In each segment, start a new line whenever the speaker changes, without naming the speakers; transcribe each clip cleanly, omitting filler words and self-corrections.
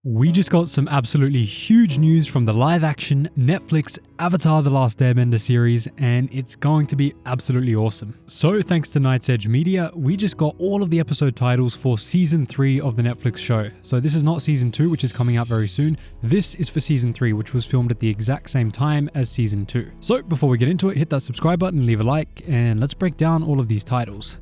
We just got some absolutely huge news from the live-action Netflix Avatar: The Last Airbender series, and it's going to be absolutely awesome. So thanks to Night's Edge Media, we just got all of the episode titles for Season 3 of the Netflix show. So this is not Season 2, which is coming out very soon. This is for Season 3, which was filmed at the exact same time as Season 2. So before we get into it, hit that subscribe button, leave a like, and let's break down all of these titles.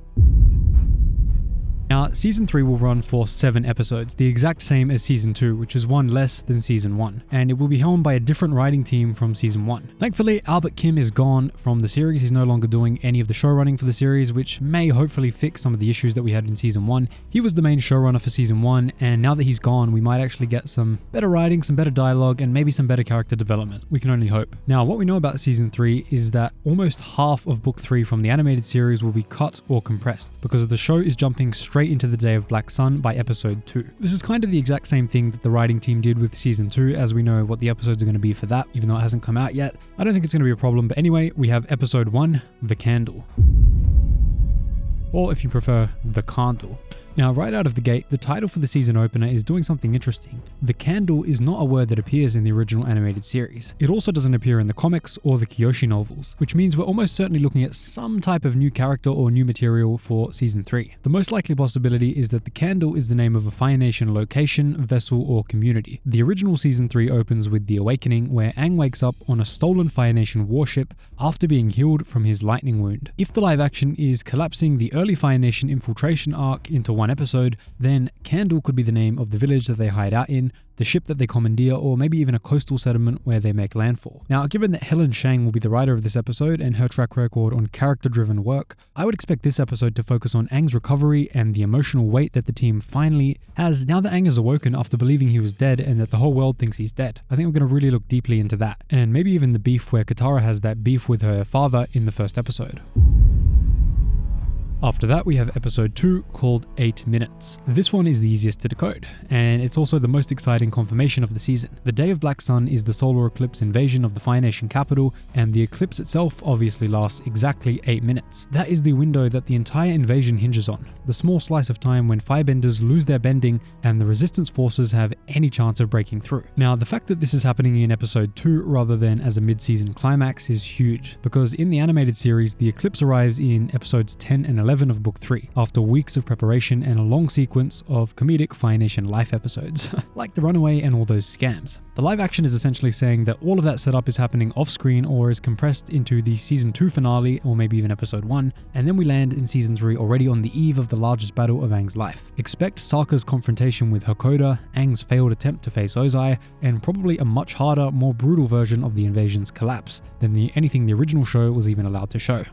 Now, Season 3 will run for 7 episodes, the exact same as Season 2, which is one less than Season 1, and it will be helmed by a different writing team from Season 1. Thankfully, Albert Kim is gone from the series. He's no longer doing any of the showrunning for the series, which may hopefully fix some of the issues that we had in Season 1. He was the main showrunner for Season 1, and now that he's gone, we might actually get some better writing, some better dialogue, and maybe some better character development. We can only hope. Now, what we know about Season 3 is that almost half of Book 3 from the animated series will be cut or compressed, because the show is jumping straight into the day of Black Sun by episode 2. This is kind of the exact same thing that the writing team did with Season 2, as we know what the episodes are going to be for that, even though it hasn't come out yet. I don't think it's going to be a problem, but anyway, we have Episode 1, The Candle. Or if you prefer, The Candle. Now, right out of the gate, the title for the season opener is doing something interesting. The Candle is not a word that appears in the original animated series. It also doesn't appear in the comics or the Kyoshi novels, which means we're almost certainly looking at some type of new character or new material for Season 3. The most likely possibility is that the Candle is the name of a Fire Nation location, vessel, or community. The original Season 3 opens with The Awakening, where Aang wakes up on a stolen Fire Nation warship after being healed from his lightning wound. If the live action is collapsing the early Fire Nation infiltration arc into one episode, then Candle could be the name of the village that they hide out in, the ship that they commandeer, or maybe even a coastal settlement where they make landfall. Now, given that Helen Shang will be the writer of this episode and her track record on character-driven work, I would expect this episode to focus on Aang's recovery and the emotional weight that the team finally has now that Aang is awoken after believing he was dead and that the whole world thinks he's dead. I think we're going to really look deeply into that, and maybe even the beef where Katara has that beef with her father in the first episode. After that, we have episode 2 called 8 Minutes. This one is the easiest to decode, and it's also the most exciting confirmation of the season. The day of Black Sun is the solar eclipse invasion of the Fire Nation capital, and the eclipse itself obviously lasts exactly 8 minutes. That is the window that the entire invasion hinges on, the small slice of time when firebenders lose their bending and the resistance forces have any chance of breaking through. Now, the fact that this is happening in episode 2 rather than as a mid-season climax is huge, because in the animated series, the eclipse arrives in episodes 10 and 11 of Book 3, after weeks of preparation and a long sequence of comedic Fire Nation life episodes, like The Runaway and all those scams. The live action is essentially saying that all of that setup is happening off screen or is compressed into the Season 2 finale, or maybe even Episode 1, and then we land in Season 3 already on the eve of the largest battle of Aang's life. Expect Sokka's confrontation with Hakoda, Aang's failed attempt to face Ozai, and probably a much harder, more brutal version of the invasion's collapse than anything the original show was even allowed to show.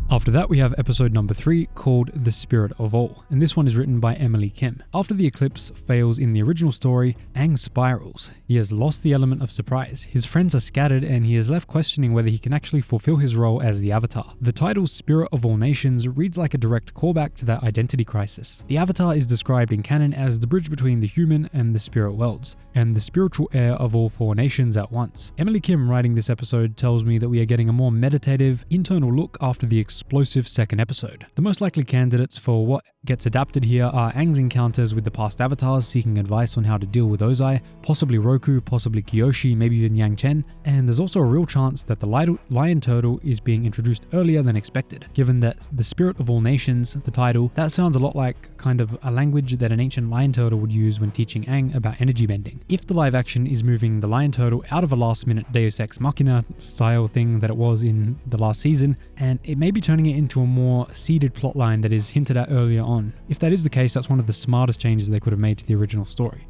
After that, we have episode number 3 called The Spirit of All, and this one is written by Emily Kim. After the eclipse fails in the original story, Aang spirals. He has lost the element of surprise. His friends are scattered and he is left questioning whether he can actually fulfill his role as the Avatar. The title Spirit of All Nations reads like a direct callback to that identity crisis. The Avatar is described in canon as the bridge between the human and the spirit worlds, and the spiritual heir of all 4 nations at once. Emily Kim writing this episode tells me that we are getting a more meditative, internal look after the explosive second episode. The most likely candidates for what gets adapted here are Aang's encounters with the past avatars seeking advice on how to deal with Ozai, possibly Roku, possibly Kyoshi, maybe even Yang Chen, and there's also a real chance that the lion turtle is being introduced earlier than expected. Given that the Spirit of All Nations, the title, that sounds a lot like kind of a language that an ancient lion turtle would use when teaching Aang about energy bending. If the live action is moving the lion turtle out of a last minute Deus Ex Machina style thing that it was in the last season, and it may be turning it into a more seeded plotline that is hinted at earlier on. If that is the case, that's one of the smartest changes they could have made to the original story.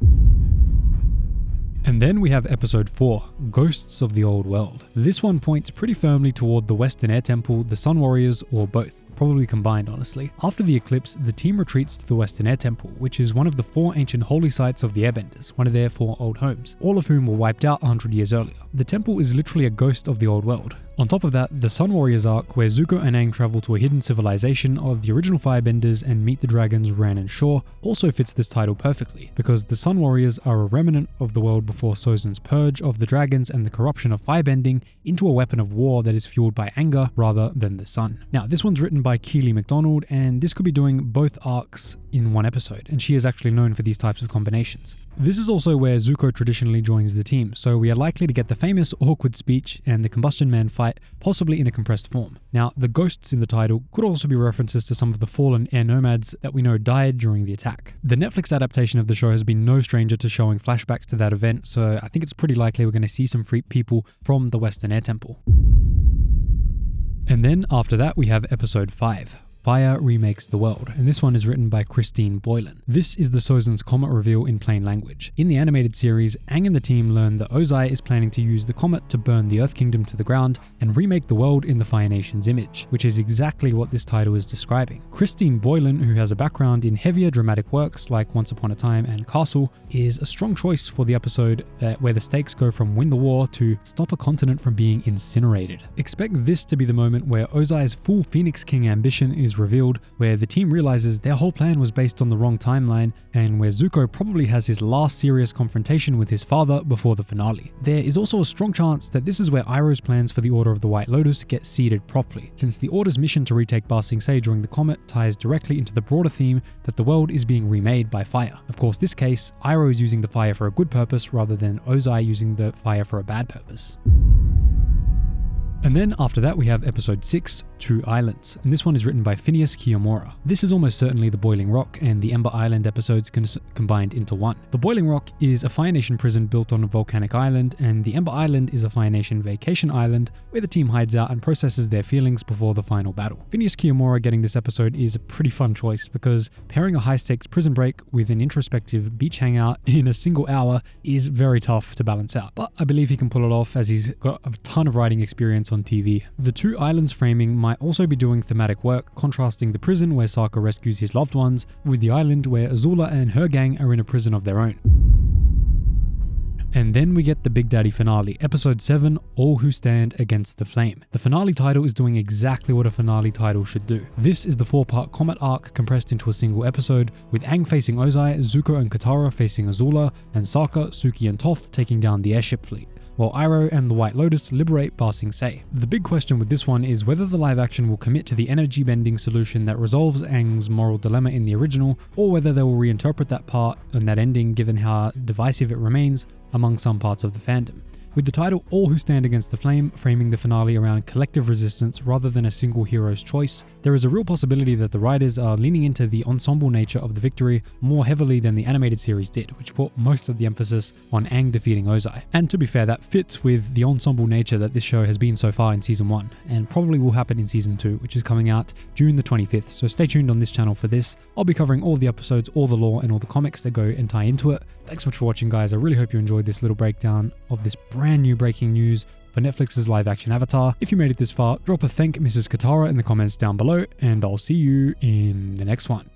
And then we have episode 4, Ghosts of the Old World. This one points pretty firmly toward the Western Air Temple, the Sun Warriors, or both. Probably combined, honestly. After the eclipse, the team retreats to the Western Air Temple, which is one of the 4 ancient holy sites of the Airbenders, one of their 4 old homes, all of whom were wiped out 100 years earlier. The temple is literally a ghost of the old world. On top of that, the Sun Warriors arc, where Zuko and Aang travel to a hidden civilization of the original Firebenders and meet the dragons Ran and Shaw, also fits this title perfectly, because the Sun Warriors are a remnant of the world before Sozin's purge of the dragons and the corruption of firebending into a weapon of war that is fueled by anger rather than the sun. Now, this one's written by Keely MacDonald, and this could be doing both arcs in one episode, and she is actually known for these types of combinations. This is also where Zuko traditionally joins the team, so we are likely to get the famous awkward speech and the Combustion Man fight, possibly in a compressed form. Now, the ghosts in the title could also be references to some of the fallen air nomads that we know died during the attack. The Netflix adaptation of the show has been no stranger to showing flashbacks to that event, so I think it's pretty likely we're going to see some people from the Western Air Temple. And then after that we have episode 5. Fire Remakes the World, and this one is written by Christine Boylan. This is the Sozin's comet reveal in plain language. In the animated series, Aang and the team learn that Ozai is planning to use the comet to burn the Earth Kingdom to the ground and remake the world in the Fire Nation's image, which is exactly what this title is describing. Christine Boylan, who has a background in heavier dramatic works like Once Upon a Time and Castle, is a strong choice for the episode where the stakes go from win the war to stop a continent from being incinerated. Expect this to be the moment where Ozai's full Phoenix King ambition is revealed, where the team realizes their whole plan was based on the wrong timeline, and where Zuko probably has his last serious confrontation with his father before the finale. There is also a strong chance that this is where Iroh's plans for the Order of the White Lotus get seeded properly, since the Order's mission to retake Ba Sing Se during the comet ties directly into the broader theme that the world is being remade by fire. Of course, this case, Iroh is using the fire for a good purpose rather than Ozai using the fire for a bad purpose. And then after that we have episode 6, Two Islands, and this one is written by Phineas Kiyomura. This is almost certainly the Boiling Rock and the Ember Island episodes combined into one. The Boiling Rock is a Fire Nation prison built on a volcanic island, and the Ember Island is a Fire Nation vacation island where the team hides out and processes their feelings before the final battle. Phineas Kiyomura getting this episode is a pretty fun choice because pairing a high-stakes prison break with an introspective beach hangout in a single hour is very tough to balance out, but I believe he can pull it off as he's got a ton of writing experience on TV. The Two Islands framing might also be doing thematic work, contrasting the prison where Sokka rescues his loved ones with the island where Azula and her gang are in a prison of their own. And then we get the Big Daddy finale, episode 7, All Who Stand Against the Flame. The finale title is doing exactly what a finale title should do. This is the 4-part comet arc compressed into a single episode, with Aang facing Ozai, Zuko and Katara facing Azula, and Sokka, Suki and Toph taking down the airship fleet, while Iroh and the White Lotus liberate Ba Sing Se. The big question with this one is whether the live action will commit to the energy bending solution that resolves Aang's moral dilemma in the original, or whether they will reinterpret that part and that ending given how divisive it remains among some parts of the fandom. With the title All Who Stand Against the Flame framing the finale around collective resistance rather than a single hero's choice, there is a real possibility that the writers are leaning into the ensemble nature of the victory more heavily than the animated series did, which put most of the emphasis on Aang defeating Ozai. And to be fair, that fits with the ensemble nature that this show has been so far in season 1, and probably will happen in season 2, which is coming out June the 25th, so stay tuned on this channel for this. I'll be covering all the episodes, all the lore, and all the comics that go and tie into it. Thanks so much for watching, guys. I really hope you enjoyed this little breakdown of this brand new breaking news for Netflix's live action Avatar. If you made it this far, drop a thank Mrs. Katara in the comments down below, and I'll see you in the next one.